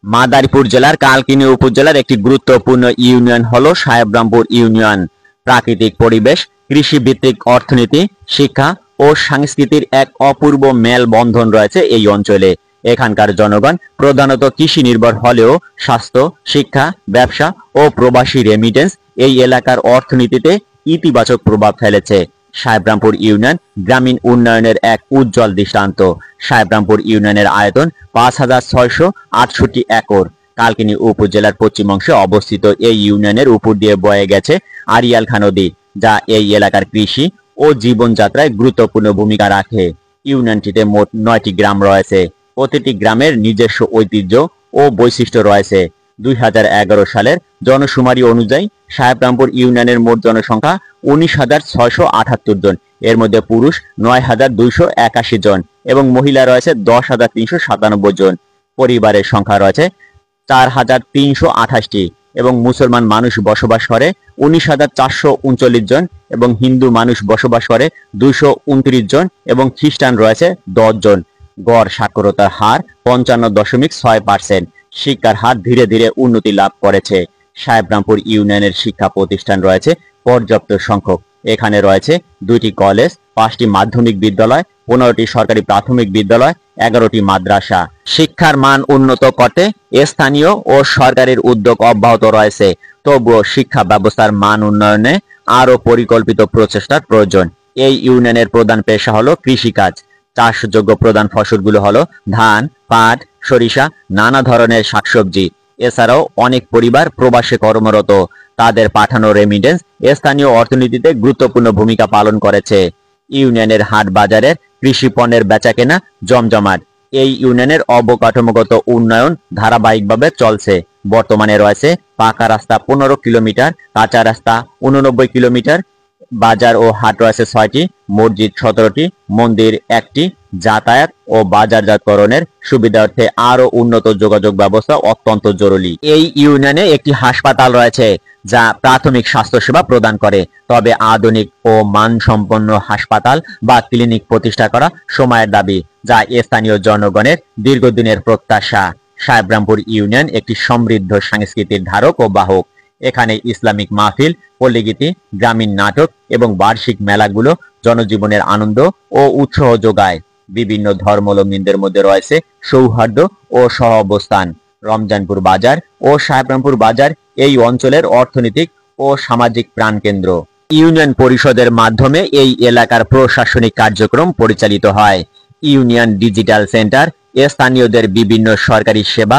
মাদারীপুর জেলার কালকিনি উপজেলার একটি গুরুত্বপূর্ণ ইউনিয়ন হলো সাহেবরামপুর ইউনিয়ন। প্রাকৃতিক পরিবেশ, কৃষিভিত্তিক অর্থনীতি, শিক্ষা ও সংস্কৃতির এক অপূর্ব মেলবন্ধন রয়েছে এই অঞ্চলে। এখানকার জনগণ প্রধানত কৃষি নির্ভর হলেও স্বাস্থ্য, শিক্ষা, ব্যবসা ও প্রবাসী রেমিটেন্স এই এলাকার অর্থনীতিতে ইতিবাচক প্রভাব ফেলেছে। সাহেবরামপুর ইউনিয়ন গ্রামীণ উন্নয়নের এক উজ্জ্বল দৃষ্টান্ত। সাহেবরামপুর ইউনিয়নের আয়তন ৫,৬৬৮ একর। কালকিনি উপজেলার পশ্চিম অংশে অবস্থিত এই ইউনিয়নের উপর দিয়ে বয়ে গেছে আড়িয়াল খাঁ নদী, যা এই এলাকার কৃষি ও জীবনযাত্রায় গুরুত্বপূর্ণ ভূমিকা রাখে। ইউনিয়নটিতে মোট ৯টি গ্রাম রয়েছে। প্রতিটি গ্রামের নিজস্ব ঐতিহ্য ও বৈশিষ্ট্য রয়েছে। ২০১১ সালের জনশুমারি অনুযায়ী সাহেবরামপুর ইউনিয়নের মোট জনসংখ্যা ১৯,৬৭৮ জন। এর মধ্যে পুরুষ ৯,২৮১ জন এবং মহিলা রয়েছে ১০,৩৯৭ জন। পরিবারের সংখ্যা রয়েছে ৪,৩২৮টি এবং মুসলমান মানুষ বসবাস করে ১৯,৪৩৯ জন এবং হিন্দু মানুষ বসবাস করে ২২৯ জন এবং খ্রিস্টান রয়েছে ১০ জন। গড় সাক্ষরতার হার ৫৫.৬%। শিক্ষার হার ধীরে ধীরে উন্নতি লাভ করেছে। সাহেবরামপুর ইউনিয়নের শিক্ষা প্রতিষ্ঠান রয়েছে পর্যাপ্ত সংখ্যক। এখানে রয়েছে ২টি কলেজ, ৫টি মাধ্যমিক বিদ্যালয়, ১৫টি সরকারি প্রাথমিক বিদ্যালয়, ১১টি মাদ্রাসা। শিক্ষার মান উন্নত করতে স্থানীয় ও সরকারের উদ্যোগ অব্যাহত রয়েছে। তবুও শিক্ষা ব্যবস্থার মান উন্নয়নে আরও পরিকল্পিত প্রচেষ্টার প্রয়োজন। এই ইউনিয়নের প্রধান পেশা হলো কৃষিকাজ। চাষযোগ্য প্রধান ফসলগুলো হলো ধান, পাট, সরিষা, নানা ধরনের শাকসবজি। এছাড়াও অনেক পরিবার প্রবাসে কর্মরত। তাদের পাঠানো রেমিটেন্স স্থানীয় অর্থনীতিতে গুরুত্বপূর্ণ ভূমিকা পালন করেছে। ইউনিয়নের হাট বাজারের কৃষি পণ্যের বেচাকেনা জমজমাট। এই ইউনিয়নের অবকাঠামোগত উন্নয়ন ধারাবাহিকভাবে চলছে। বর্তমানে রয়েছে পাকা রাস্তা ১৫ কিলোমিটার, কাঁচা রাস্তা ৮৯ কিলোমিটার, বাজার ও হাট রয়েছে ৬টি, মসজিদ ১৭টি, মন্দির ১টি। যাতায়াত ও বাজারজাতকরণের সুবিধার্থে আরও উন্নত যোগাযোগ ব্যবস্থা অত্যন্ত জরুরি। এই ইউনিয়নে একটি হাসপাতাল রয়েছে যা প্রাথমিক স্বাস্থ্যসেবা প্রদান করে। তবে আধুনিক ও মানসম্পন্ন হাসপাতাল বা ক্লিনিক প্রতিষ্ঠা করা সময়ের দাবি, যা স্থানীয় জনগণের দীর্ঘদিনের প্রত্যাশা। সাহেবরামপুর ইউনিয়ন একটি সমৃদ্ধ সংস্কৃতির ধারক ও বাহক। এখানে ইসলামিক মাহফিল, পল্লীগীতি, গ্রামীণ নাটক এবং বার্ষিক মেলাগুলো জনজীবনের আনন্দ ও উৎসাহ যোগায়। বিভিন্ন ধর্মাবলম্বীদের মধ্যে রয়েছে সৌহার্দ্য ও সহাবস্থান। রমজানপুর বাজার ও সাহেবরামপুর বাজার এই অঞ্চলের অর্থনৈতিক ও সামাজিক প্রাণকেন্দ্র। ইউনিয়ন পরিষদের মাধ্যমে এই এলাকার প্রশাসনিক কার্যক্রম পরিচালিত হয়। ইউনিয়ন ডিজিটাল সেন্টার স্থানীয়দের বিভিন্ন সরকারি সেবা